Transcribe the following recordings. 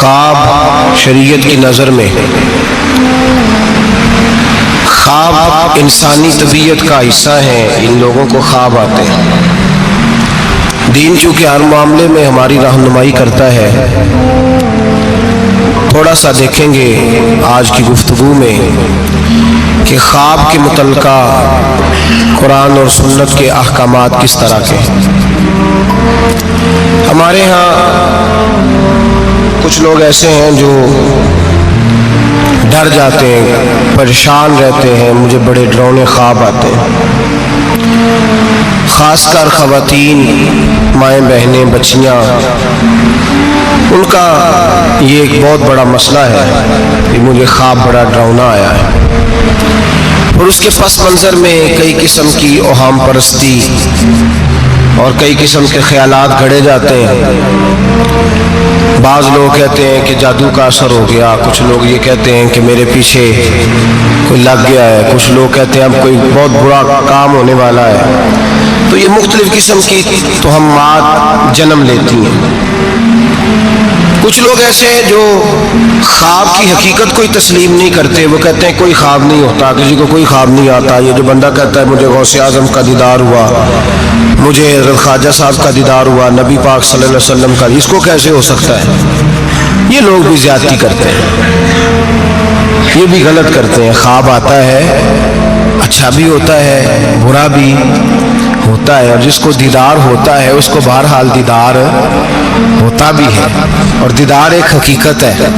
خواب شریعت کی نظر میں خواب انسانی طبیعت کا حصہ ہیں. ان لوگوں کو خواب آتے ہیں. دین چونکہ ہر معاملے میں ہماری رہنمائی کرتا ہے. تھوڑا سا دیکھیں گے آج کی گفتگو میں کہ خواب کے متعلقہ قرآن اور سنت کے احکامات کس طرح کے. ہمارے ہاں کچھ لوگ ایسے ہیں جو ڈر جاتے ہیں، پریشان رہتے ہیں، مجھے بڑے ڈراؤنے خواب آتے ہیں. خاص کر خواتین، مائیں بہنیں، بچیاں، ان کا یہ ایک بہت بڑا مسئلہ ہے کہ مجھے خواب بڑا ڈراؤنا آیا ہے. اور اس کے پس منظر میں کئی قسم کی اوہام پرستی اور کئی قسم کے خیالات گھڑے جاتے ہیں. بعض لوگ کہتے ہیں کہ جادو کا اثر ہو گیا، کچھ لوگ یہ کہتے ہیں کہ میرے پیچھے کوئی لگ گیا ہے، کچھ لوگ کہتے ہیں اب کوئی بہت برا کام ہونے والا ہے. تو یہ مختلف قسم کی توہمات جنم لیتی ہیں. کچھ لوگ ایسے ہیں جو خواب کی حقیقت کوئی تسلیم نہیں کرتے. وہ کہتے ہیں کوئی خواب نہیں ہوتا، کسی کو کوئی خواب نہیں آتا. یہ جو بندہ کہتا ہے مجھے غوث اعظم کا دیدار ہوا، مجھے حضرت خواجہ صاحب کا دیدار ہوا، نبی پاک صلی اللہ علیہ وسلم کا، اس کو کیسے ہو سکتا ہے؟ یہ لوگ بھی زیادتی کرتے ہیں، یہ بھی غلط کرتے ہیں. خواب آتا ہے، اچھا بھی ہوتا ہے، برا بھی ہوتا ہے. اور جس کو دیدار ہوتا ہے اس کو بہرحال دیدار ہوتا بھی ہے. اور دیدار ایک حقیقت ہے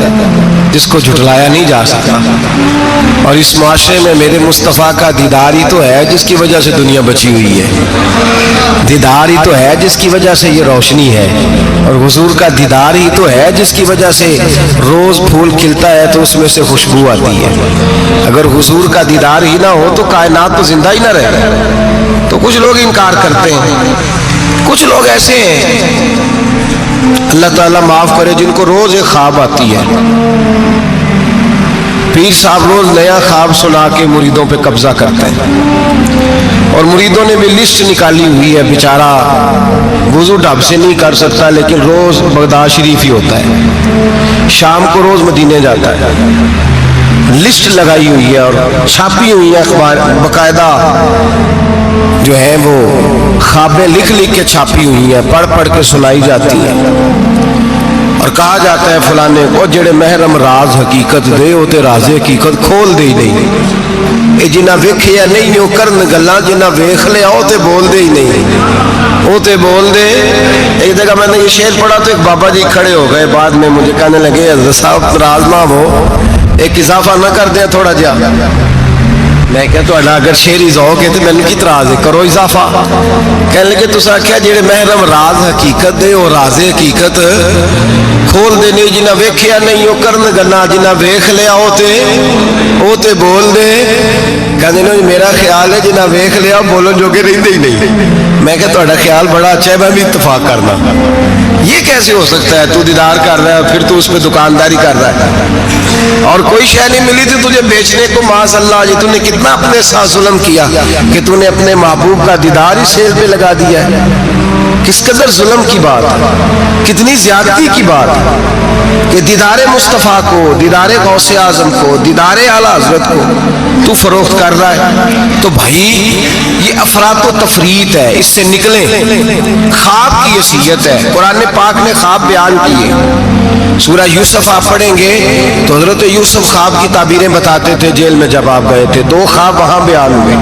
جس کو جھٹلایا نہیں جا سکتا. اور اس معاشرے میں میرے مصطفیٰ کا دیدار ہی تو ہے جس کی وجہ سے دنیا بچی ہوئی ہے. دیدار ہی تو ہے جس کی وجہ سے یہ روشنی ہے. اور حضور کا دیدار ہی تو ہے جس کی وجہ سے روز پھول کھلتا ہے تو اس میں سے خوشبو آتی ہے. اگر حضور کا دیدار ہی نہ ہو تو کائنات تو زندہ ہی نہ رہے. تو کچھ لوگ انکار کرتے ہیں. کچھ لوگ ایسے ہیں، اللہ تعالیٰ معاف کرے، جن کو روز ایک خواب آتی ہے. پیر صاحب روز نیا خواب سنا کے مریدوں پہ قبضہ کرتے ہیں. اور مریدوں نے بھی لسٹ نکالی ہوئی ہے. بیچارہ وضو ڈھب سے نہیں کر سکتا لیکن روز بغداد شریف ہی ہوتا ہے، شام کو روز مدینے جاتا ہے. لسٹ لگائی ہوئی ہے اور چھاپی ہوئی ہے اخبار، باقاعدہ جو ہے وہ خوابیں لکھ لکھ کے چھاپی ہوئی ہیں، پڑھ پڑھ کے سنائی جاتی ہیں. اور کہا جاتا ہے فلانے کو جڑے محرم راز حقیقت دے وہ تے راز حقیقت کھول دے ہی نہیں. اے جنہ ویکھیا نہیں وہ کرن گلاں، جنہ ویکھ لیا وہ تے بول دے ہی نہیں، وہ تے بول دے. ایک جگہ میں نے یہ شعر پڑھا تو ایک بابا جی کھڑے ہو گئے، بعد میں مجھے کہنے لگے حضرت صاحب راز نہ ہو، ایک اضافہ نہ کر دیں تھوڑا جا. میں کہ تہاڈا اگر شعر ہی ذوق ہے تو مینوں کی اعتراض ہے، کرو اضافہ. کہنے لگے تساں آکھیا جڑے محرم راز حقیقت دے وہ راز حقیقت کھول دے نہیں، جنہ ویکھیا نہیں وہ کرن گلاں، جنہ ویکھ لیا وہ تے بول دے. کہندے نے میرا خیال ہے جنہ ویکھ لیا بولن جوگے رہندے ہی نہیں. میں کہ تہاڈا خیال بڑا اچھا ہے، میں بھی اتفاق کرنا. یہ کیسے ہو سکتا ہے؟ تو دیدار کر رہا ہے پھر تو اس پہ دکانداری کر رہا ہے، اور کوئی شے نہیں ملی تھی تجھے بیچنے کو. معاذ اللہ، یہ تو نے کتنا اپنے ساتھ ظلم کیا کہ تو نے اپنے محبوب کا دیدار ہی سیل پہ لگا دیا ہے. کس قدر ظلم کی بات، کتنی زیادتی کی بات کہ دیدار مصطفیٰ کو، دیدار غوث اعظم کو، دیدار اعلیٰ حضرت کو تو فروخت کر رہا ہے. تو بھائی یہ افراط و تفریط ہے، اس سے نکلیں. خواب کی حیثیت ہے. قرآن پاک نے خواب بیان کیے. سورہ یوسف آپ پڑھیں گے تو حضرت یوسف خواب کی تعبیریں بتاتے تھے جیل میں جب آپ گئے تھے. 2 خواب وہاں بیان ہوئے.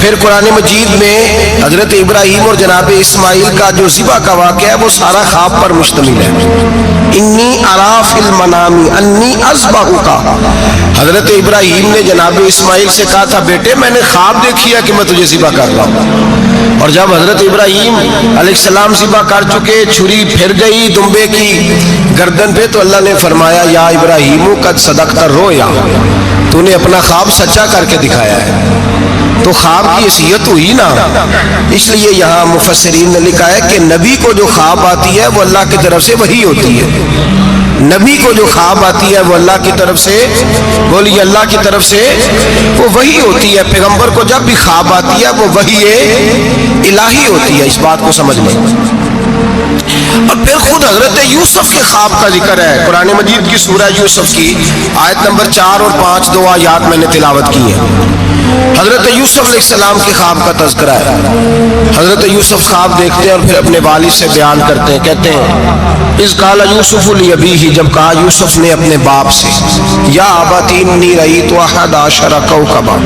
پھر قرآن مجید میں حضرت ابراہیم اور جناب اسماعیل کا جو ذبح کا واقعہ ہے وہ سارا خواب پر مشتمل ہے. انی ارا فی المنام انی اذبحک. حضرت ابراہیم نے جناب اسماعیل سے کہا تھا بیٹے میں نے خواب دیکھی ہے کہ میں تجھے ذبح کر رہا ہوں. اور جب حضرت ابراہیم علیہ السلام ذبح کر چکے، چھری پھر گئی دمبے کی گردن پہ، تو اللہ نے فرمایا یا ابراہیم قد صدقت الرؤیا، تو نے اپنا خواب سچا کر کے دکھایا ہے. تو خواب کی حیثیت ہوئی نا. اس لیے یہاں مفسرین نے لکھا ہے کہ نبی کو جو خواب آتی ہے وہ اللہ کی طرف سے وحی ہوتی ہے. نبی کو جو خواب آتی ہے وہ اللہ کی طرف سے، بولیے اللہ کی طرف سے وہ وحی ہوتی ہے. پیغمبر کو جب بھی خواب آتی ہے وہ وحی الہی ہوتی ہے. اس بات کو سمجھ لیں. اور پھر خود حضرت یوسف کے خواب کا ذکر ہے قرآن مجید کی سورہ یوسف کی آیت نمبر 4 اور 5 دو آیات میں نے تلاوت کی ہے. حضرت یوسف علیہ السلام کے خواب کا تذکرہ ہے. حضرت یوسف خواب دیکھتے ہیں اور پھر اپنے والد سے بیان کرتے ہیں. کہتے ہیں اذ قال یوسف لابیہ، جب کہا یوسف نے اپنے باپ سے، یا ابت انی رأیت احد عشر کوکبا،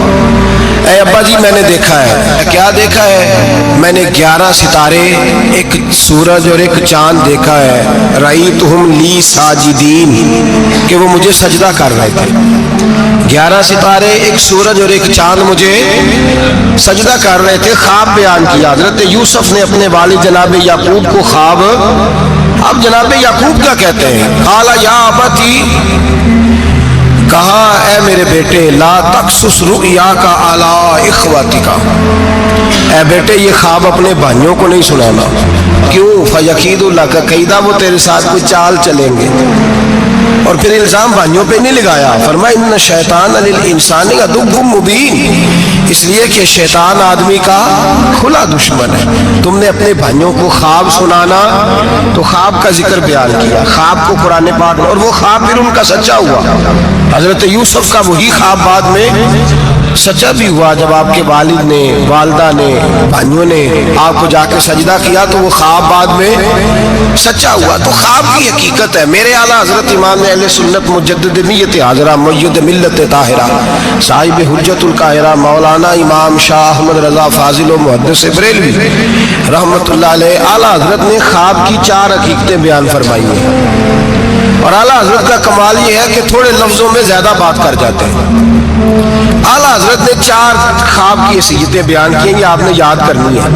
اے ابا جی میں نے دیکھا ہے. کیا دیکھا ہے؟ میں نے 11 ستارے، ایک سورج اور ایک چاند دیکھا ہے. رأیتہم لی ساجدین، کہ وہ مجھے سجدہ کر رہے تھے. 11 ستارے، ایک سورج اور ایک چاند مجھے سجدہ کر رہے تھے. خواب بیان کیا حضرت یوسف نے اپنے والد جناب یعقوب کو خواب. اب جناب یعقوب کیا کہتے ہیں؟ قال یا ابتی، کہا اے میرے بیٹے، لا تقصص رؤیاک علی اخوتک، اے بیٹے یہ خواب اپنے بھائیوں کو نہیں سنانا. کیوں؟ فیکیدوا لک کیدا، وہ تیرے ساتھ کوئی چال چلیں گے. اور پھر الزام بھائیوں پہ نہیں لگایا، فرمایا ان شیطان للانسان عدو مبین، اس لیے کہ شیطان آدمی کا کھلا دشمن ہے. تم نے اپنے بھائیوں کو خواب سنانا تو خواب کا ذکر بیان کیا، خواب کو قرآن پاک، اور وہ خواب پھر ان کا سچا ہوا. حضرت یوسف کا وہی خواب بعد میں سچا بھی ہوا. جب آپ کے والد نے، والدہ نے، بھائیوں نے آپ کو جا کے سجدہ کیا تو وہ خواب بعد میں سچا ہوا. تو خواب کی حقیقت ہے. میرے اعلیٰ حضرت امام اہل سنت مجدد نیت حاضرہ مؤید ملت طاہرہ صاحب حجت القاہرہ مولانا امام شاہ احمد رضا فاضل و محدث بریلوی رحمۃ اللہ علیہ، اعلیٰ حضرت نے خواب کی 4 حقیقتیں بیان فرمائی ہیں. اور اعلیٰ حضرت کا کمال یہ ہے کہ تھوڑے لفظوں میں زیادہ بات کر جاتے ہیں. اعلیٰ حضرت نے 4 خواب کی حیثیتیں بیان کی ہیں، یہ آپ نے یاد کرنی ہے.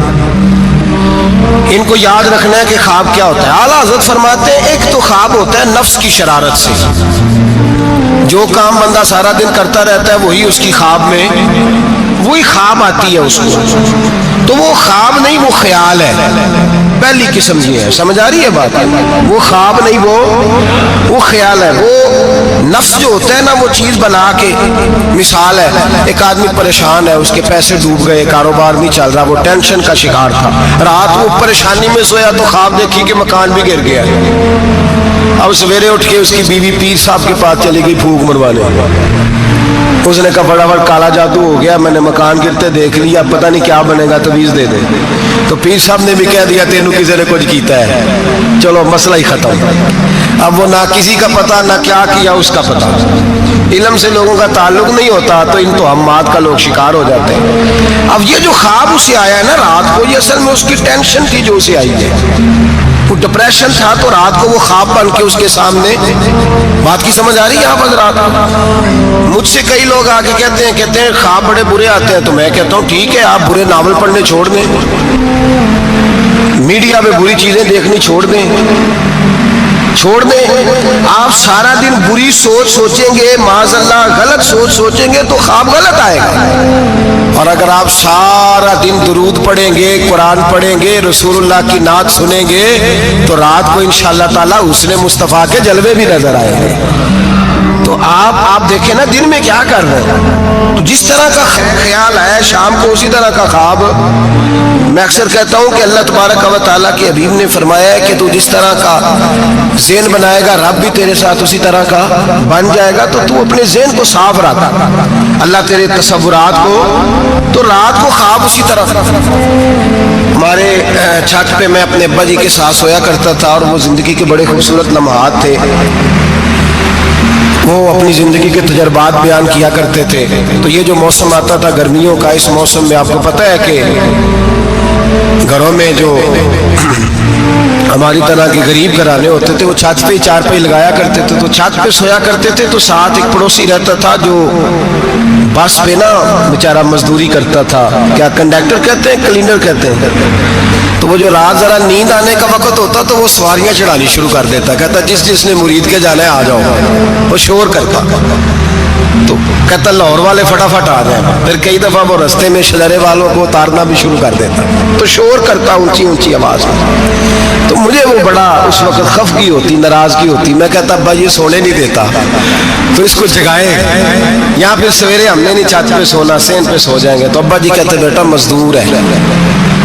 ان کو یاد رکھنا ہے کہ خواب کیا ہوتا ہے. اعلیٰ حضرت فرماتے ہیں ایک تو خواب ہوتا ہے نفس کی شرارت سے، جو کام بندہ سارا دن کرتا رہتا ہے وہی اس کی خواب میں وہی خواب آتی ہے اس کو. تو وہ خواب نہیں، وہ خیال ہے. پہلی قسم یہ ہے، سمجھ آ رہی ہے بات؟ وہ خواب نہیں، وہ خیال ہے. وہ نفس جو ہوتا ہے نا، وہ چیز بنا کے، مثال ہے ایک آدمی پریشان ہے، اس کے پیسے ڈوب گئے، کاروبار نہیں چل رہا، وہ ٹینشن کا شکار تھا. رات وہ پریشانی میں سویا تو خواب دیکھی کہ مکان بھی گر گیا. اب سویرے اٹھ کے اس کی بیوی پیر صاحب کے پاس چلی گئی پھونک مروانے. اس نے کہا بڑا بڑا کالا جادو ہو گیا، میں نے مکان گرتے دیکھ لیا، پتہ نہیں کیا بنے گا، تویز دے دے. تو پیر صاحب نے بھی کہہ دیا تینوں کسی نے کچھ کیتا ہے، چلو مسئلہ ہی ختم. اب وہ نہ کسی کا پتہ نہ کیا کیا اس کا پتہ. علم سے لوگوں کا تعلق نہیں ہوتا تو ان توہمات کا لوگ شکار ہو جاتے ہیں. اب یہ جو خواب اسے آیا ہے نا رات کو، یہ اصل میں اس کی ٹینشن تھی جو اسے آئی ہے. وہ ڈپریشن تھا تو رات کو وہ خواب بن کے اس کے سامنے. بات کی سمجھ آ رہی ہے آپ حضرات؟ مجھ سے کئی لوگ آ کے کہتے ہیں خواب بڑے برے آتے ہیں. تو میں کہتا ہوں ٹھیک ہے، آپ برے ناول پڑھنے چھوڑ دیں، میڈیا پہ بری چیزیں دیکھنی چھوڑ دیں. آپ سارا دن بری سوچ سوچیں گے، معاذ اللہ غلط سوچ سوچیں گے تو خواب غلط آئے گا. اور اگر آپ سارا دن درود پڑھیں گے، قرآن پڑھیں گے، رسول اللہ کی نعت سنیں گے تو رات کو انشاءاللہ تعالی حسن مصطفیٰ کے جلوے بھی نظر آئیں گے. تو آپ دیکھیں نا دن میں کیا کر رہے ہیں. تو جس طرح کا خیال ہے شام کو اسی طرح کا خواب. میں اکثر کہتا ہوں کہ اللہ تبارک و تعالیٰ کے حبیب نے فرمایا ہے کہ تو جس طرح کا ذہن بنائے گا رب بھی تیرے ساتھ اسی طرح کا بن جائے گا. تو اپنے ذہن کو صاف رکھ، اللہ تیرے تصورات کو. تو رات کو خواب اسی طرح. ہمارے چھت پہ میں اپنے ابا جی کے ساتھ سویا کرتا تھا اور وہ زندگی کے بڑے خوبصورت لمحات تھے. وہ اپنی زندگی کے تجربات بیان کیا کرتے تھے. تو یہ جو موسم آتا تھا گرمیوں کا، اس موسم میں آپ کو پتہ ہے کہ گھروں میں جو ہماری طرح کے غریب گھرانے ہوتے تھے وہ چھت پہ چار پائی لگایا کرتے تھے. تو چھت پہ سویا کرتے تھے تو ساتھ ایک پڑوسی رہتا تھا جو بس پہ نا بیچارہ مزدوری کرتا تھا. کیا کنڈکٹر کہتے ہیں، کلینر کہتے ہیں. تو وہ جو رات ذرا نیند آنے کا وقت ہوتا تو وہ سواریاں چڑھانی شروع کر دیتا. کہتا جس نے مرید کے جانا ہے آ جاؤ. وہ شور کرتا تو کہتا لاہور والے فٹافٹ آ جائیں. پھر کئی دفعہ وہ رستے میں شجرے والوں کو اتارنا بھی شروع کر دیتا. تو شور کرتا اونچی اونچی آواز میں. تو مجھے وہ بڑا اس وقت خفگی ہوتی، ناراضگی ہوتی. میں کہتا ابا یہ سونے نہیں دیتا تو اس کو جگائیں، یا پھر سویرے ہم نے نہیں چھت پہ سونا، سین پہ سو جائیں گے. تو ابا جی کہتے بیٹا مزدور ہے،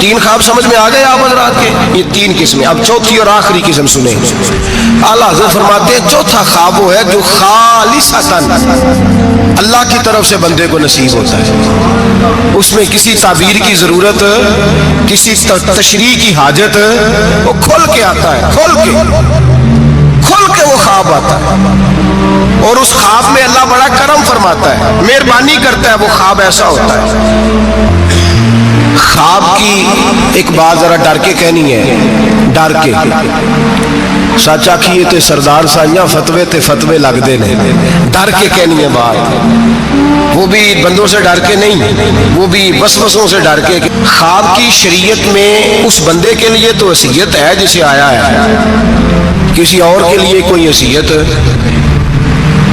تین خواب سمجھ میں آ گئے آپ حضرات کے؟ یہ تین قسمیں. اب چوتھی اور آخری قسم سنیں. اعلیٰ حضرت فرماتے ہیں چوتھا خواب وہ ہے جو خالصتاً اللہ کی طرف سے بندے کو نصیب ہوتا ہے. اس میں کسی تعبیر کی ضرورت، کسی تشریح کی حاجت، وہ کھل کے آتا ہے، کھل کے وہ خواب آتا ہے. اور اس خواب میں اللہ بڑا کرم فرماتا ہے، مہربانی کرتا ہے. وہ خواب ایسا ہوتا ہے. خواب کی ایک بات ذرا ڈر کے کہنی ہے، ڈر کے. سچ آکھیے تے سردار سائیاں فتوے تے فتوے لگ دے نے. ڈر کے کہنی ہے بات، وہ بھی بندوں سے ڈر کے نہیں، وہ بھی وسوسوں سے ڈر کے. خواب کی شریعت میں اس بندے کے لیے تو وصیت ہے جسے آیا ہے، کسی اور کے لیے کوئی وصیت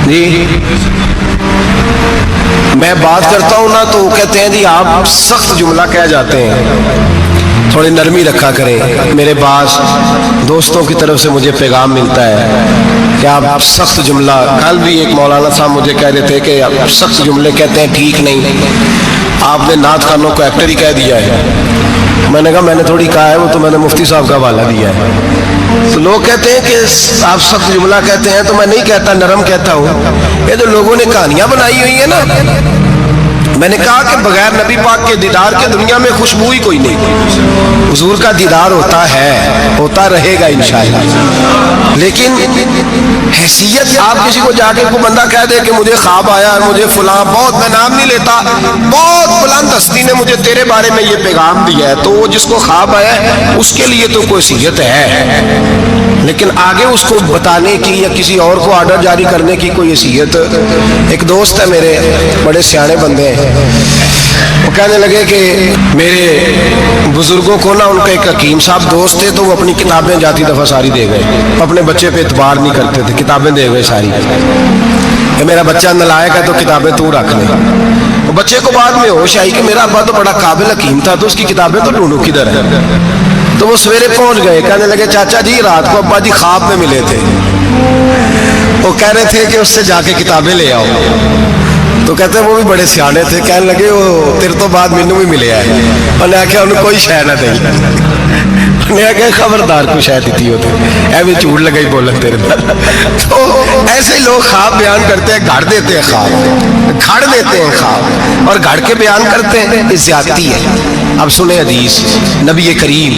جی. میں بات کرتا ہوں نا تو وہ کہتے ہیں جی آپ سخت جملہ کہہ جاتے ہیں، تھوڑی نرمی رکھا کریں. میرے پاس دوستوں کی طرف سے مجھے پیغام ملتا ہے کہ آپ سخت جملہ، کل بھی ایک مولانا صاحب مجھے کہہ رہے تھے کہ آپ سخت جملے کہتے ہیں، ٹھیک نہیں، آپ نے نعت خانوں کو ایکٹر ہی کہہ دیا ہے. میں نے کہا میں نے تھوڑی کہا ہے، وہ تو میں نے مفتی صاحب کا حوالہ دیا ہے. تو لوگ کہتے ہیں کہ آپ سخت جملہ کہتے ہیں، تو میں نہیں کہتا، نرم کہتا ہوں. یہ تو لوگوں نے کہانیاں بنائی ہوئی ہیں نا. میں نے کہا کہ بغیر نبی پاک کے دیدار کے دنیا میں خوشبو ہی کوئی نہیں. حضور کا دیدار ہوتا ہے، ہوتا رہے گا انشاءاللہ. لیکن حیثیت آپ کسی کو جا کے کوئی بندہ کہہ دے کہ مجھے خواب آیا اور مجھے فلاں، بہت، میں نام نہیں لیتا، بہت بلند ہستی نے مجھے تیرے بارے میں یہ پیغام دیا ہے، تو وہ جس کو خواب آیا ہے اس کے لیے تو کوئی حیثیت ہے، لیکن آگے اس کو بتانے کی یا کسی اور کو آرڈر جاری کرنے کی کوئی حیثیت. ایک دوست ہے میرے، بڑے سیانے بندے ہیں، وہ کہنے لگے کہ میرے بزرگوں کو نا، ان کا ایک حکیم صاحب دوست تھے، تو وہ اپنی کتابیں جاتی دفعہ ساری دے گئے. اپنے بچے پہ اعتبار نہیں کرتے تھے، کتابیں دے گئے ساری کہ میرا بچہ نالائق ہے تو کتابیں تو رکھ لے. بچے کو بعد میں ہوش آئی کہ میرا ابا تو بڑا قابل حکیم تھا، تو اس کی کتابیں تو ڈھونڈو کدھر ہے. تو وہ سویرے پہنچ گئے، کہنے لگے چاچا جی رات کو ابا جی خواب میں ملے تھے، وہ کہہ رہے تھے کہ اس سے جا کے کتابیں لے آؤ. تو کہتے ہیں وہ بھی بڑے سیانے تھے، کہنے لگے وہ تیرے تو بعد مینوں بھی ملے ہے. انہیں آخیا انہیں کوئی شے نہ دیں. انہیں آخیا خبردار کوئی شے دیتی ہوتے، اے بھی جھوٹ لگائی بولن تیرے پر. تو ایسے ہی لوگ خواب بیان کرتے ہیں، گھڑ دیتے ہیں خواب، گھڑ دیتے ہیں خواب اور گھڑ کے بیان کرتے ہیں، یہ زیادتی ہے. اب سنیں حدیث. نبی کریم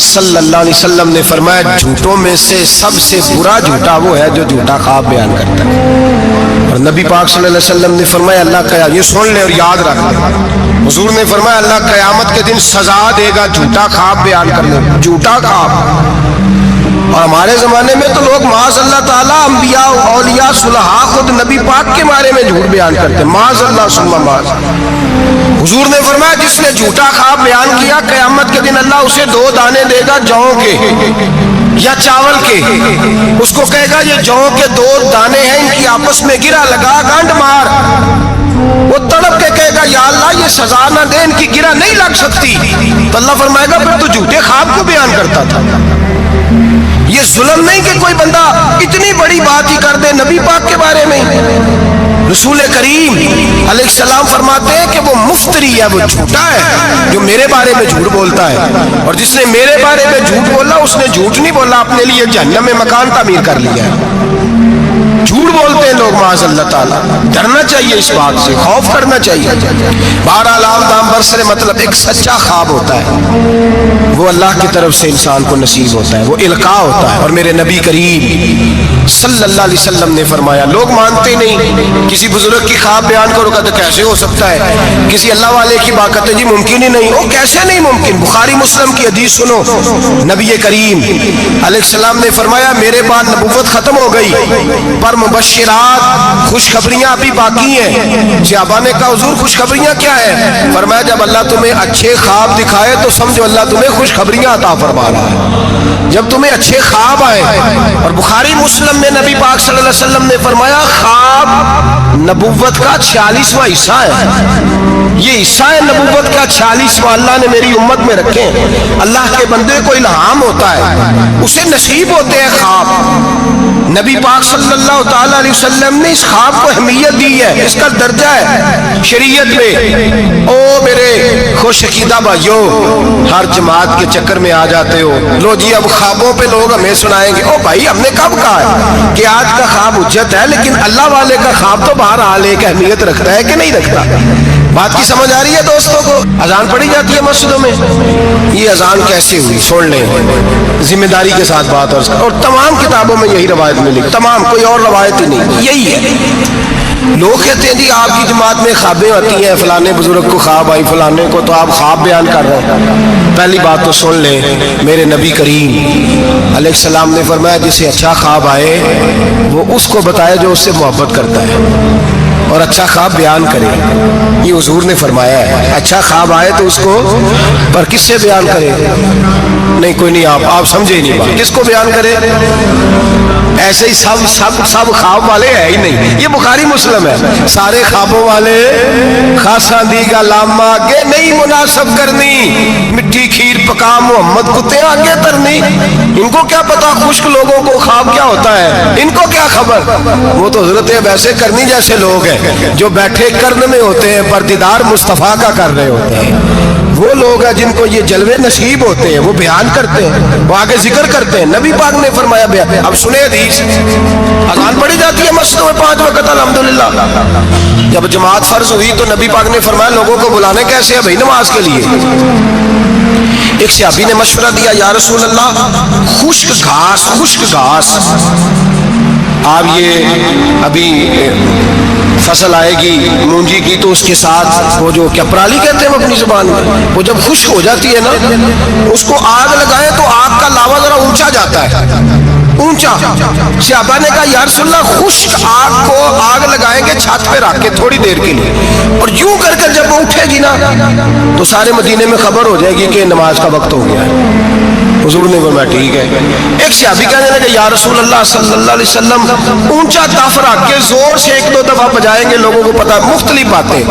صلی اللہ علیہ وسلم نے فرمایا جھوٹوں میں سے سب سے برا جھوٹا وہ ہے جو جھوٹا خواب بیان کرتا ہے. اور نبی پاک صلی اللہ علیہ وسلم نے فرمایا اللہ کا، یہ سن لے اور یاد رکھ لے، حضور نے فرمایا اللہ قیامت کے دن سزا دے گا جھوٹا خواب بیان کرنے، جھوٹا خواب. اور ہمارے زمانے میں تو لوگ معاذ اللہ تعالیٰ انبیاء، اولیاء، صلحاء خود نبی پاک کے بارے میں جھوٹ بیان کرتے ہیں، معاذ اللہ ثم معاذ. حضور نے فرمایا جس نے جھوٹا خواب بیان کیا قیامت کے دن اللہ اسے 2 دانے دے گا جوں کے یا چاول کے. اس کو کہے گا یہ جوں کے 2 دانے ہیں، ان کی آپس میں گرا لگا، گانڈ مار. وہ تڑپ کے کہے گا یا اللہ یہ سزا نہ دے، ان کی گرا نہیں لگ سکتی. تو اللہ فرمائے گا پھر تو جھوٹے خواب کو بیان کرتا تھا. یہ ظلم نہیں کہ کوئی بندہ اتنی بڑی بات ہی کر دے نبی پاک کے بارے میں. رسول کریم علیہ السلام فرماتے ہیں کہ وہ مفتری ہے، وہ جھوٹا ہے جو میرے بارے میں جھوٹ بولتا ہے، اور جس نے میرے بارے میں جھوٹ بولا اس نے جھوٹ نہیں بولا، اپنے لیے جہنم میں مکان تعمیر کر لیا ہے. جھوٹ بولتے ہیں لوگ معاذ اللہ تعالیٰ. ڈرنا چاہیے اس بات سے، خوف کرنا چاہیے. بہرحال آپ دام برسر مطلب ایک سچا خواب ہوتا ہے، وہ اللہ کی طرف سے انسان کو نصیب ہوتا ہے، وہ القاء ہوتا ہے. اور میرے نبی کریم صلی اللہ علیہ وسلم نے فرمایا، لوگ مانتے نہیں، کسی بزرگ کی خواب بیان کرو کہتے کیسے ہو سکتا ہے، کسی اللہ والے کی بات کرتے جی ممکن ہی نہیں. وہ کیسے نہیں ممکن؟ بخاری مسلم کی حدیث سنو. نبی کریم علیہ السلام نے فرمایا میرے بعد نبوت ختم ہو گئی پر مبشرات، خوشخبریاں ابھی باقی ہیں. صحابہ نے کہا حضور خوشخبریاں کیا ہے؟ فرمایا جب اللہ تمہیں اچھے خواب دکھائے تو سمجھو اللہ تمہیں خوشخبریاں عطا فرما رہا ہے. جب تمہیں اچھے خواب آئے. اور بخاری مسلم میں نبی پاک صلی اللہ علیہ وسلم نے فرمایا خواب نبوت کا 46واں حصہ ہے. یہ حصہ ہے نبوت کا 46واں، اللہ نے میری امت میں رکھے ہیں. اللہ کے بندے کو الہام ہوتا ہے، اسے نصیب ہوتے ہیں خواب. نبی پاک صلی اللہ تعالی علیہ وسلم نے اس خواب کو اہمیت دی ہے، اس کا درجہ ہے شریعت میں۔ او میرے خوش عقیدہ بھائیو، ہر جماعت کے چکر میں آ جاتے ہو، لو جی اب خوابوں پہ لوگ ہمیں سنائیں گے۔ او بھائی ہم نے کب کہا ہے کہ آج کا خواب حجت ہے، لیکن اللہ والے کا خواب تو بہرحال ایک اہمیت رکھتا ہے کہ نہیں رکھتا؟ بات کی سمجھ آ رہی ہے دوستوں کو؟ اذان پڑھی جاتی ہے مسجدوں میں، یہ اذان کیسے ہوئی سن لیں، ذمہ داری کے ساتھ بات اور تمام کتابوں میں یہی روایت ملی، تمام، کوئی اور روایت ہی نہیں، یہی ہے۔ لوگ کہتے ہیں جی آپ کی جماعت میں خوابیں آتی ہیں، فلانے بزرگ کو خواب آئی، فلانے کو، تو آپ خواب بیان کر رہے ہیں۔ پہلی بات تو سن لیں، میرے نبی کریم علیہ السلام نے فرمایا جسے اچھا خواب آئے وہ اس کو بتائے جو اس سے محبت کرتا ہے، اور اچھا خواب بیان کرے، یہ حضور نے فرمایا ہے۔ اچھا خواب آئے تو اس کو، پر کس سے بیان کرے؟ نہیں کوئی نہیں، آپ سمجھے نہیں بات، کس کو بیان کرے؟ ایسے ہی سب خواب والے ہیں ہی نہیں، یہ بخاری مسلم ہے، سارے خوابوں والے خاصا دی گا لاما آگے نہیں مناسب کرنی، مٹھی کھیر پکا محمد کتے آگے ترنی۔ ان کو کیا پتا خشک لوگوں کو خواب کیا ہوتا ہے، ان کو کیا خبر؟ وہ تو حضرت ویسے کرنی جیسے لوگ ہیں جو بیٹھے کرن میں ہوتے ہیں پر دیدار مصطفیٰ کا کر رہے ہوتے ہیں، وہ لوگ ہیں جن کو یہ جلوے نصیب ہوتے ہیں، وہ بیان کرتے ہیں، وہ آگے ذکر کرتے ہیں۔ نبی پاک نے فرمایا بیان۔ اب سنیں حدیث، اذان پڑھی جاتی ہے مسجدوں میں 5 وقت الحمدللہ۔ جب جماعت فرض ہوئی تو نبی پاک نے فرمایا لوگوں کو بلانے کیسے ہیں بھائی نماز کے لیے؟ ایک صحابی نے مشورہ دیا، یا رسول اللہ خشک گھاس آپ یہ ابھی فصل آئے گی مونجی کی تو اس کے ساتھ وہ جو کیا پرالی کہتے ہیں اپنی زبان میں، وہ جب خشک ہو جاتی ہے نا اس کو آگ لگائیں تو آگ کا لاوا ذرا اونچا جاتا ہے، اونچا۔ صحابہ نے کہا یا رسول اللہ خشک آگ کو آگ لگائیں گے چھت پہ رکھ کے تھوڑی دیر کے لیے، اور یوں کر کے جب وہ اٹھے گی نا تو سارے مدینے میں خبر ہو جائے گی کہ نماز کا وقت ہو گیا ہے۔ حضور نے فرمایا ٹھیک ہے۔ ایک صحابی کہنے لگے یا رسول اللہ صلی اللہ علیہ وسلم اونچا تف رکھ کے زور سے 1-2 دفعہ بجائیں گے لوگوں کو پتا، مختلف باتیں۔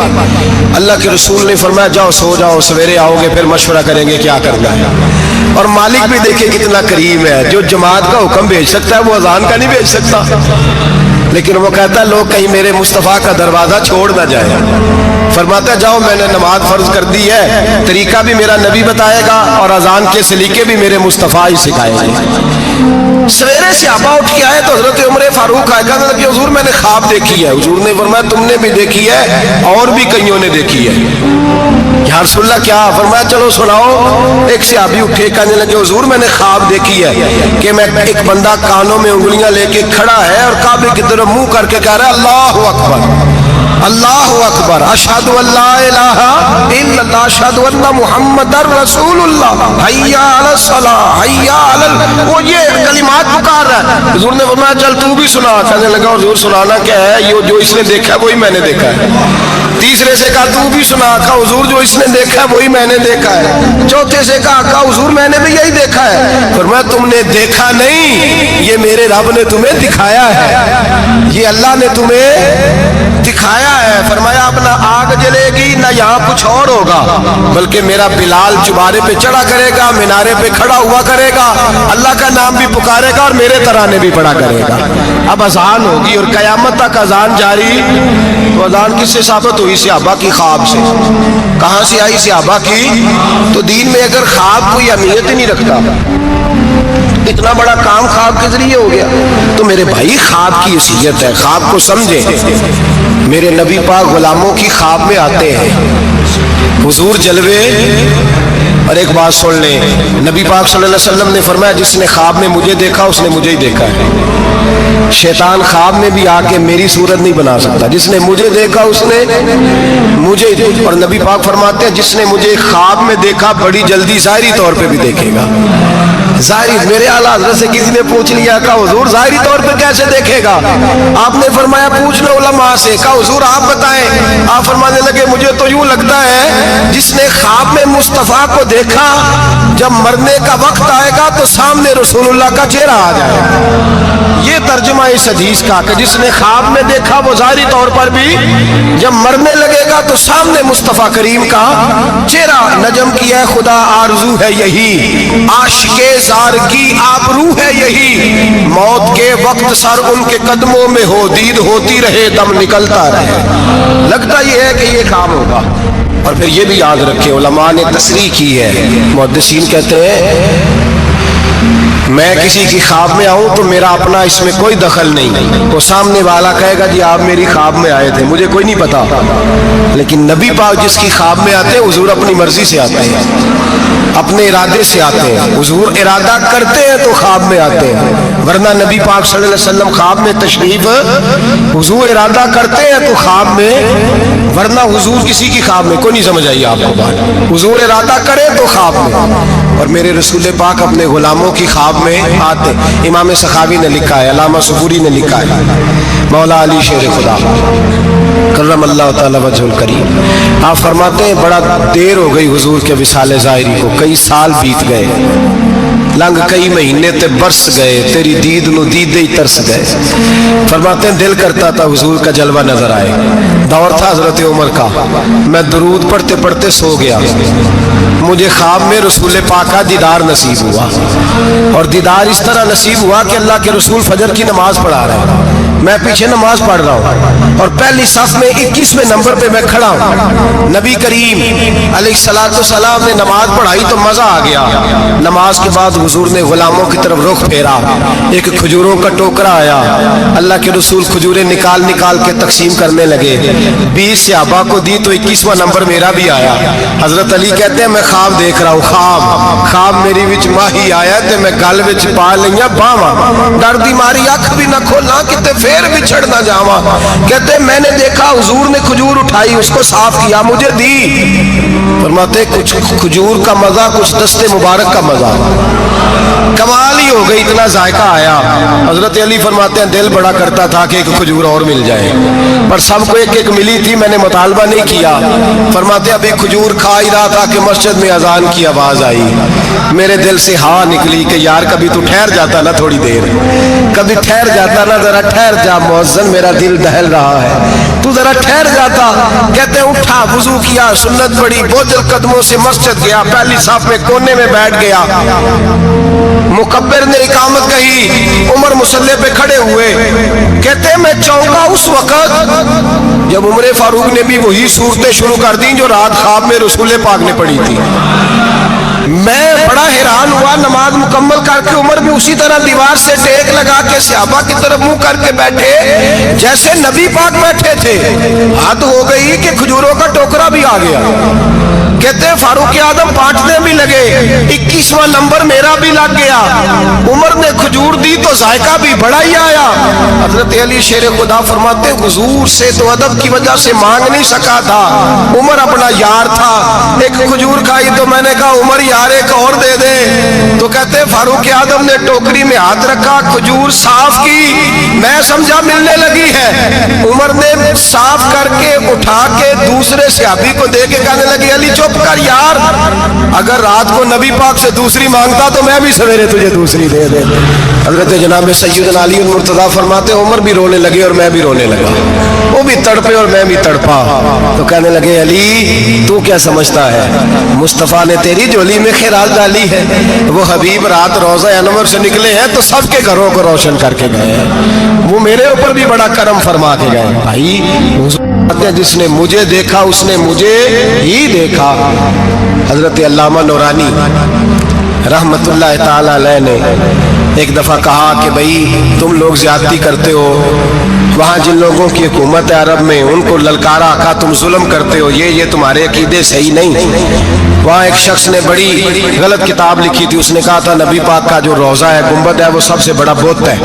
اللہ کے رسول نے فرمایا جاؤ سو جاؤ، سویرے آؤ گے پھر مشورہ کریں گے کیا کرنا ہے۔ اور مالک بھی دیکھیں کتنا کریم ہے، جو جماعت کا حکم بھیج سکتا ہے وہ اذان کا نہیں بھیج سکتا، لیکن وہ کہتا ہے لوگ کہیں میرے مصطفیٰ کا دروازہ چھوڑ نہ جائے۔ فرماتا ہے جاؤ میں نے نماز فرض کر دی ہے، طریقہ بھی میرا نبی بتائے گا اور اذان کے سلیقے بھی میرے مصطفیٰ ہی سکھائے گا۔ سویرے صحابہ اٹھ کے آئے تو حضرت عمر فاروق آئے، کہنے لگے حضور میں نے خواب دیکھی ہے۔ حضور نے فرمایا تم نے بھی دیکھی ہے اور بھی کئیوں نے دیکھی ہے۔ یا رسول اللہ کیا؟ فرمایا چلو سناؤ۔ ایک صحابی اٹھے کہنے لگے حضور میں نے خواب دیکھی ہے کہ میں ایک بندہ کانوں میں انگلیاں لے کے کھڑا ہے اور کعبے کی طرف منہ کر کے کہہ رہا ہے اللہ اکبر اللہ اکبر اشہد ان لا الہ الا اللہ اشہد ان محمد رسول اللہ حی علی الصلاۃ حی علی وہ یہ کلمات پکار رہا ہے۔ حضور نے فرمایا چل تو بھی سنا۔ کہنے لگا حضور سنانا کیا ہے؟ یہ جو اس نے دیکھا ہے وہی میں نے دیکھا ہے۔ تیسرے سے کہا تو بھی سنا۔ کہا حضور جو اس نے دیکھا ہے وہی میں نے دیکھا ہے۔ چوتھے سے کہا حضور میں نے بھی یہی دیکھا ہے۔ فرمایا تم نے دیکھا نہیں، یہ میرے رب نے تمہیں دکھایا ہے، یہ اللہ نے تمہیں دکھایا ہے۔ فرمایا اب نہ آگ جلے گی نہ یہاں کچھ اور ہوگا، بلکہ میرا بلال چبارے پہ چڑھا کرے گا، مینارے پہ کھڑا ہوا کرے گا، اللہ کا نام بھی پکارے گا اور میرے ترانے بھی پڑھا کرے گا۔ اب اذان ہوگی اور قیامت تک اذان جاری۔ تو اذان کس سے ثابت ہوئی؟ صحابہ کی خواب سے۔ کہاں سے آئی صحابہ کی؟ تو دین میں اگر خواب کوئی اہمیت ہی نہیں رکھتا، اتنا بڑا کام خواب کے ذریعے ہو گیا، تو میرے بھائی خواب کی حیثیت ہے، خواب کو سمجھیں۔ میرے نبی پاک غلاموں کی خواب میں آتے ہیں، حضور جلوے۔ اور ایک بات سن لیں، نبی پاک صلی اللہ علیہ وسلم نے فرمایا جس نے خواب میں مجھے دیکھا اس نے مجھے ہی دیکھا ہے۔ شیطان خواب میں بھی آ کے میری صورت نہیں بنا سکتا، جس نے مجھے دیکھا اس نے مجھے ہی دیکھا۔ اور نبی پاک فرماتے ہیں جس نے مجھے خواب میں دیکھا بڑی جلدی ظاہری طور پہ بھی دیکھے گا۔ ظاہری، میرے اعلیٰ حضرت سے کسی نے پوچھ لیا، کہا حضور ظاہری طور پہ کیسے دیکھے گا؟ آپ نے فرمایا پوچھ لو علماء سے۔ کہا حضور آپ بتائیں۔ آپ فرمانے لگے مجھے تو یوں لگتا ہے جس نے خواب میں مصطفیٰ کو دیکھا جب مرنے کا وقت آئے گا تو سامنے رسول اللہ کا چہرہ آ جائے گا۔ یہ ترجمہ اس حدیث کا کہ جس نے خواب میں دیکھا وہ ظاہری طور پر بھی جب مرنے لگے گا تو سامنے مصطفیٰ کریم کا چہرہ۔ نجم کی ہے خدا آرزو ہے یہی، عاشق زار کی آبرو ہے یہی، موت کے وقت سر ان کے قدموں میں ہو، دید ہوتی رہے دم نکلتا رہے۔ لگتا یہ ہے کہ یہ کام ہوگا۔ اور پھر یہ بھی یاد رکھیں، علماء نے تصریح کی ہے، محدثین کہتے ہیں میں کسی کی خواب میں آؤں تو میرا اپنا اس میں کوئی دخل نہیں، وہ سامنے والا کہے گا جی آپ میری خواب میں آئے تھے، مجھے کوئی نہیں پتا، لیکن نبی پاک جس کی خواب میں آتے ہیں حضور اپنی مرضی سے آتے ہیں، اپنے ارادے سے آتے ہیں، حضور ارادہ کرتے ہیں تو خواب میں آتے ہیں، ورنہ نبی پاک صلی اللہ علیہ وسلم خواب میں تشریف، حضور ارادہ کرتے ہیں تو خواب میں، ورنہ حضور کسی کی خواب میں، کوئی نہیں سمجھ آئی آپ کو بات، حضور ارادہ کرے تو خواب میں۔ اور میرے رسول پاک اپنے غلاموں کی خواب میں آتے۔ امام سخاوی نے لکھا ہے، علامہ صبوری نے لکھا ہے، مولا علی شیر خدا کرم اللہ تعالی وجہ الکریم، آپ فرماتے ہیں بڑا دیر ہو گئی حضور کے وصال ظاہری کو، کئی سال بیت گئے، لنگ کئی مہینے تے برس گئے، تیری دید نو دیدے ہی ترس گئے۔ فرماتے ہیں دل کرتا تھا حضور کا جلوہ نظر آئے۔ دور تھا حضرت عمر کا، میں درود پڑھتے پڑھتے سو گیا، مجھے خواب میں رسول پاک کا دیدار نصیب ہوا، اور دیدار اس طرح نصیب ہوا کہ اللہ کے رسول فجر کی نماز پڑھا رہے ہیں، میں پیچھے نماز پڑھ رہا ہوں، اور پہلی صف میں 21ویں نمبر پہ میں کھڑا ہوں۔ نبی کریم علیہ السلام نے نماز پڑھائی تو مزہ آ گیا۔ نماز کے بعد حضور نے غلاموں کی طرف رخ پھیرا، ایک کھجوروں کا ٹوکرا آیا، اللہ کے رسول کھجوریں نکال نکال کے تقسیم کرنے لگے، 20 صحابہ کو دی تو 21واں نمبر میرا بھی آیا۔ حضرت علی کہتے ہیں میں خواب دیکھ رہا ہوں، خواب میری وچ ماہی آیا تے میں گل وچ پا لئیاں باواں، ڈر دی ماری اکھ بھی نہ کھولا کتے پھر بچھڑ نہ جاواں۔ کہتے ہیں میں نے دیکھا حضور نے کھجور اٹھائی، اس کو صاف کیا، مجھے دی۔ فرماتے کچھ کھجور کا مزہ، کچھ دست مبارک کا مزہ، کمال ہی ہو گئی، اتنا ذائقہ آیا۔ حضرت علی فرماتے ہیں دل بڑا کرتا تھا کہ ایک کھجور اور مل جائے، پر سب کو ایک ایک ملی تھی، میں نے مطالبہ نہیں کیا۔ فرماتے ابھی کھجور کھا ہی رہا تھا کہ مسجد میں اذان کی آواز آئی، میرے دل سے ہاں نکلی کہ یار کبھی تو ٹھہر جاتا نا، تھوڑی دیر کبھی ٹھہر جاتا نا، ذرا ٹھہر جا مؤذن، میرا دل دہل رہا ہے، تو ذرا ٹھہر جاتا۔ کہتے ہیں اٹھا، وضو کیا، سنت پڑھی، بوجھل قدموں سے مسجد گیا، پہلی صف میں کونے میں بیٹھ گیا، مکبر نے اقامت کہی، عمر مصلی پہ کھڑے ہوئے۔ کہتے ہیں میں چونکا اس وقت جب عمر فاروق نے بھی وہی صورتیں شروع کر دی جو رات خواب میں رسول پاک نے پڑھی تھی۔ میں بڑا حیران ہوا، نماز مکمل کر کے عمر بھی اسی طرح دیوار سے ٹیک لگا کے صحابہ کی طرف منہ کر کے بیٹھے جیسے نبی پاک بیٹھے تھے۔ حد ہو گئی کہ کھجوروں کا ٹوکرا بھی آ گیا۔ کہتے ہیں فاروق اعظم بانٹنے بھی لگے، 21واں نمبر میرا بھی لگ گیا۔ عمر نے کھجور دی تو ذائقہ بھی بڑا ہی آیا۔ حضرت علی شیر خدا فرماتے حضور سے تو ادب کی وجہ سے مانگ نہیں سکا تھا، عمر اپنا یار تھا، ایک کھجور کھائی تو میں نے کہا عمر یار ایک اور دے دے، تو کہتے ہیں فاروق اعظم نے ٹوکری میں ہاتھ رکھا، کھجور صاف کی، میں سمجھا ملنے لگی ہے، عمر نے صاف کر کے اٹھا کے دوسرے صحابی کو دے کے کہنے لگی علی چپ کر یار، اگر رات کو نبی پاک سے دوسری مانگتا تو میں بھی سویرے تجھے دوسری دے دے۔ حضرت جناب سیدنا علی المرتضیٰ فرماتے عمر بھی رونے لگے اور میں بھی رونے لگا، وہ بھی تڑپے اور میں بھی تڑپا، تو کہنے لگے علی تو کیا سمجھتا ہے، مصطفیٰ نے تیری جولی میں خیرات ڈالی ہے، وہ حبیب رات روضہ انور سے نکلے ہیں تو سب کے گھروں کو روشن کر کے گئے ہیں، وہ میرے اوپر بھی بڑا کرم فرما کے گئے۔ بھائی جس نے مجھے دیکھا اس نے مجھے ہی دیکھا۔ حضرت علامہ نورانی رحمت اللہ تعالی علیہ نے ایک دفعہ کہا کہ بھائی تم لوگ زیادتی کرتے ہو، وہاں جن لوگوں کی حکومت ہے عرب میں ان کو للکارا، کہا تم ظلم کرتے ہو، یہ تمہارے عقیدے صحیح نہیں۔ وہاں ایک شخص نے بڑی غلط کتاب لکھی تھی، اس نے کہا تھا نبی پاک کا جو روضہ ہے گنبد ہے وہ سب سے بڑا بت ہے۔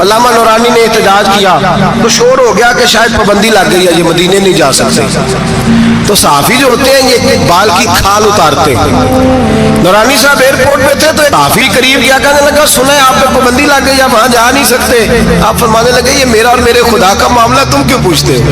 علامہ نورانی نے احتجاج کیا تو شور ہو گیا کہ شاید پابندی لگ گئی ہے، یہ مدینے نہیں جا سکتے، تو صحافی جو ہوتے ہیں یہ بال کی کھال اتارتے ہیں۔ نورانی صاحب ایئرپورٹ پہ تھے تو صحافی قریب گیا، کہنے لگا سنیں آپ پہ پابندی لگ گئی، آپ وہاں جا نہیں سکتے۔ آپ فرمانے لگے یہ میرا اور میرے خدا کا معاملہ، تم کیوں پوچھتے ہو؟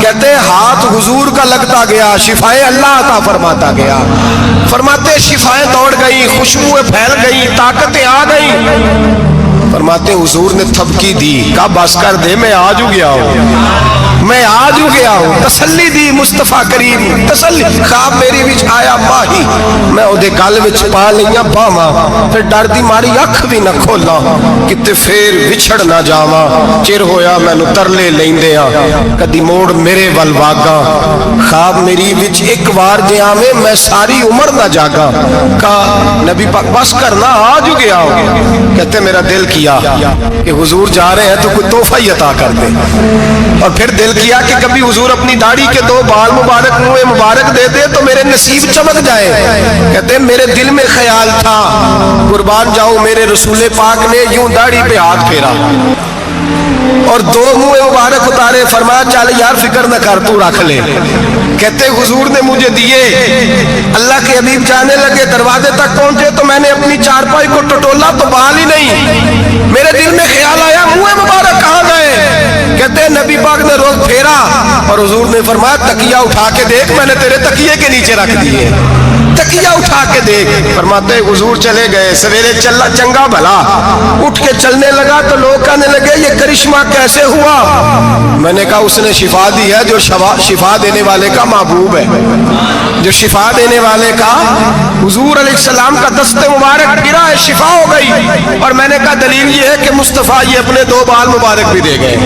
کہتے ہیں ہاتھ حضور کا لگتا گیا، شفائیں اللہ عطا فرماتا گیا، فرماتے شفائیں دوڑ گئی، خوشبوئیں پھیل گئی، طاقتیں آ گئی۔ فرماتے حضور نے تھپکی دی، کہا بس کر دے میں آج ہو گیا ہوں، میں آج ہو گیا ہوں، تسلی دی مصطفیٰ کریم تسلی۔ خواب میری وچ آیا ماہی، میں اودے گل وچ پا لیاں باواں، پھر ڈر دی ماری اکھ بھی نہ کھولاں، کتے پھر وچھڑ نہ جاواں، چر ہویا مینوں ترلے لیندیاں، کدی موڑ میرے ول واگاں، خواب میری وچ ایک بار جے آویں میں ساری عمر نہ جاگاں۔ کہا نبی پاک بس کرنا آج ہو گیا ہوں۔ کہتے میرا دل کیا کہ حضور جا رہے ہیں تو کوئی تحفہ ہی عطا کر دے، اور پھر دل کیا کہ کبھی حضور اپنی داڑھی کے 2 بال مبارک منہ مبارک دے دے تو میرے نصیب چمک جائے۔ کہتے میرے دل میں خیال تھا قربان جاؤ میرے رسول پاک نے یوں داڑھی پہ ہاتھ پھیرا اور 2 منہ مبارک اتارے، فرمایا چل یار فکر نہ کر تو رکھ لے۔ کہتے حضور نے مجھے دیے، اللہ کے حبیب جانے لگے، دروازے تک پہنچے تو میں نے اپنی چارپائی کو ٹٹولا تو بال ہی نہیں، میرے دل میں خیال آیا منہ مبارک کہاں گئے؟ کہتے نبی پاک نے روز پھیرا اور حضور نے فرمایا تکیہ اٹھا کے دیکھ، میں نے تیرے تکیے کے نیچے رکھ دیے، تکیہ اٹھا کے دیکھ۔ فرماتے حضور چلے گئے، سویرے چلا چنگا بھلا اٹھ کے چلنے لگا تو لوگ کہنے لگے یہ کرشمہ کیسے ہوا؟ میں نے کہا اس نے شفا دی ہے، جو شفا دینے والے کا محبوب ہے، جو شفا دینے والے کا حضور علیہ السلام کا دست مبارک گرا ہے، شفا ہو گئی۔ اور میں نے کہا دلیل یہ ہے کہ مصطفیٰ یہ اپنے 2 بال مبارک بھی دے گئے۔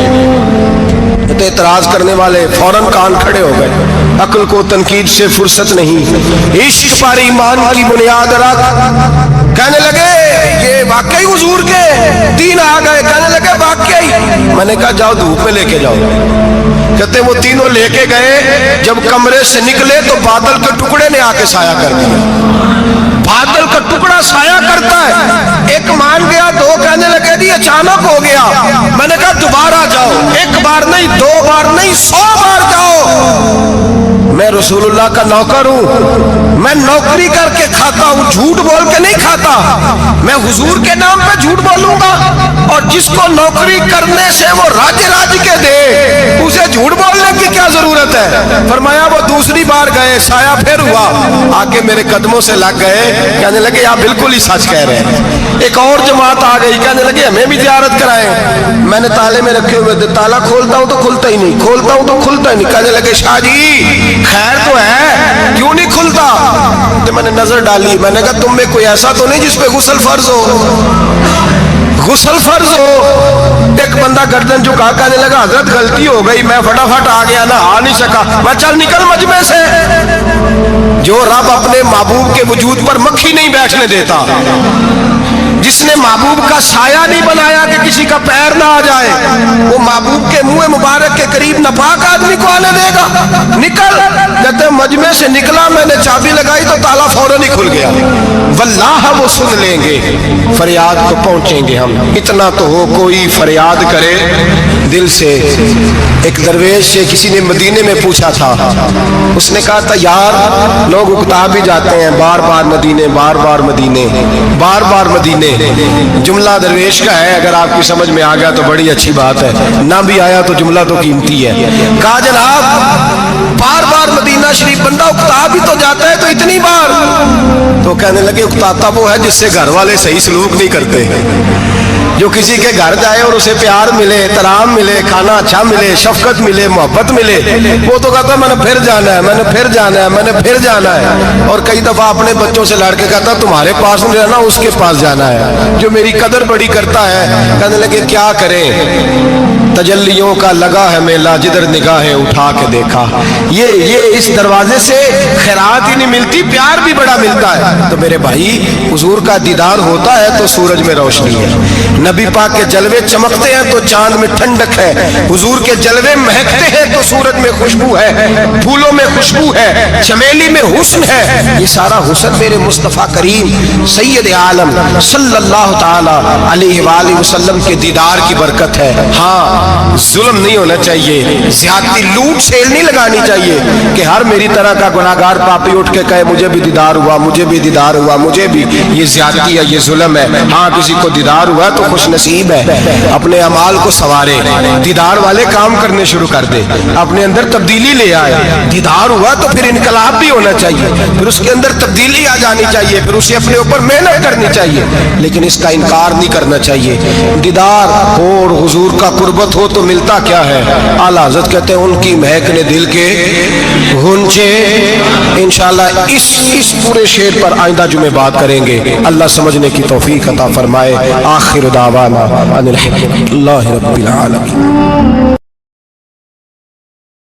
اعتراض کرنے والے فوراً کان کھڑے ہو گئے، عقل کو تنقید سے فرصت نہیں، عشق پر ایمان کی بنیاد رکھ۔ کہنے لگے یہ واقعی حضور کے دین آ گئے، کہنے لگے واقعی۔ میں نے کہا جاؤ دھوپ میں لے کے جاؤ۔ کہتے وہ تینوں لے کے گئے، جب کمرے سے نکلے تو بادل کے ٹکڑے نے آ کے سایہ کر دیا۔ بادل کا ٹکڑا سایہ کرتا ہے، ایک مان گیا، 2 کہنے لگے جی اچانک ہو گیا۔ میں نے کہا دوبارہ جاؤ، 1 بار نہیں 2 بار نہیں 100 بار جاؤ، میں رسول اللہ کا نوکر ہوں، میں نوکری کر کے کھاتا ہوں، جھوٹ بول کے نہیں کھاتا، میں حضور کے نام پہ جھوٹ بولوں گا؟ اور جس کو نوکری کرنے سے وہ راج کے دے اسے جھوٹ بولنے کی کیا ضرورت ہے؟ فرمایا وہ دوسری بار گئے، سایہ پھر ہوا، آگے میرے قدموں سے لگ گئے، کہنے لگے آپ بالکل ہی سچ کہہ رہے ہیں۔ ایک اور جماعت آ گئی، کہنے لگے ہمیں بھی زیارت کرائیں۔ میں نے تالے میں رکھے ہوئے تھے، تالا کھولتا ہوں تو کھلتا ہی نہیں، کھولتا ہوں تو کھلتا ہی نہیں۔ کہنے لگے شاہ جی خیر تو ہے، کیوں نہیں کھلتا؟ تو میں نے نظر ڈالی، میں نے کہا تم میں کوئی ایسا تو نہیں جس پہ غسل فرض ہو؟ غسل فرض ہو؟ ایک بندہ گردن جھکا کہنے لگا حضرت غلطی ہو گئی، میں فٹافٹ آ گیا نا، آ نہیں سکا۔ میں چل نکل مجمع سے۔ جو رب اپنے محبوب کے وجود پر مکھی نہیں بیٹھنے دیتا، جس نے محبوب کا سایہ نہیں بنایا کہ کسی کا پیر نہ آ جائے، وہ محبوب کے منہ مبارک کے قریب ناپاک آدمی کو آنے دے گا؟ نکل۔ کہتے مجمع سے نکلا، میں نے چابی لگائی تو تالا فوراً ہی کھل گیا۔ واللہ وہ سن لیں گے، فریاد کو پہنچیں گے ہم، اتنا تو ہو کوئی فریاد کرے دل سے۔ ایک درویش سے کسی نے مدینے میں پوچھا تھا، اس نے کہا تھا یار لوگ اکتا بھی جاتے ہیں بار بار مدینے، بار بار مدینے، بار بار مدینے۔ جملہ درویش کا ہے، اگر آپ کی سمجھ میں آ گیا تو بڑی اچھی بات ہے، نہ بھی آیا تو جملہ تو قیمتی ہے۔ کہا جناب بار بار مدینہ شریف بندہ اکتا بھی تو جاتا ہے تو اتنی بار؟ تو کہنے لگے اکتاتا وہ ہے جس سے گھر والے صحیح سلوک نہیں کرتے۔ جو کسی کے گھر جائے اور اسے پیار ملے، احترام ملے، کھانا اچھا ملے، شفقت ملے، محبت ملے، وہ تو کہتا ہے میں نے پھر جانا ہے، میں نے پھر جانا ہے، میں نے پھر جانا ہے۔ اور کئی دفعہ اپنے بچوں سے لڑ کے کہتا تمہارے پاس نہیں رہنا، اس کے پاس جانا ہے، جو میری قدر بڑی کرتا ہے۔ کہنے لگے کیا کریں، تجلیوں کا لگا ہے میلہ، جدھر نگاہیں اٹھا کے دیکھا۔ یہ اس دروازے سے خیرات ہی نہیں ملتی، پیار بھی بڑا ملتا ہے۔ تو میرے بھائی حضور کا دیدار ہوتا ہے تو سورج میں روشنی ہے، نبی پاک کے جلوے چمکتے ہیں تو چاند میں ٹھنڈک ہے، حضور کے جلوے مہکتے ہیں تو سورج میں خوشبو ہے، پھولوں میں خوشبو ہے، چمیلی میں حسن ہے۔ یہ سارا حسن میرے مصطفیٰ کریم سید عالم صلی اللہ تعالی علیہ وآلہ وسلم کے دیدار کی برکت ہے۔ ہاں ظلم نہیں ہونا چاہیے، زیادتی لوٹ سیل نہیں لگانی چاہیے کہ ہر میری طرح کا گناہگار پاپی اٹھ کے کہے مجھے بھی دیدار ہوا، مجھے بھی دیدار ہوا، مجھے بھی۔ یہ زیادتی ہے، یہ ظلم ہے۔ ہاں کسی کو دیدار ہوا تو خوش نصیب ہے، اپنے اعمال کو سنوارے، دیدار والے کام کرنے شروع کر دے، اپنے اندر تبدیلی لے آئے۔ دیدار ہوا تو پھر انقلاب بھی ہونا چاہیے، پھر اس کے اندر تبدیلی آ جانی چاہیے، پھر اسے اپنے اوپر محنت کرنی چاہیے، لیکن اس کا انکار نہیں کرنا چاہیے۔ دیدار ہو اور حضور کا قربت ہو تو ملتا کیا ہے؟ اعلیٰ حضرت کہتے ہیں ان کی مہک نے دل کے غنچے۔ انشاءاللہ اس پورے شعر پر آئندہ جمعے بات کریں گے۔ اللہ سمجھنے کی توفیق عطا فرمائے۔ آخر دعوانا ان الحمد للہ رب العالمین۔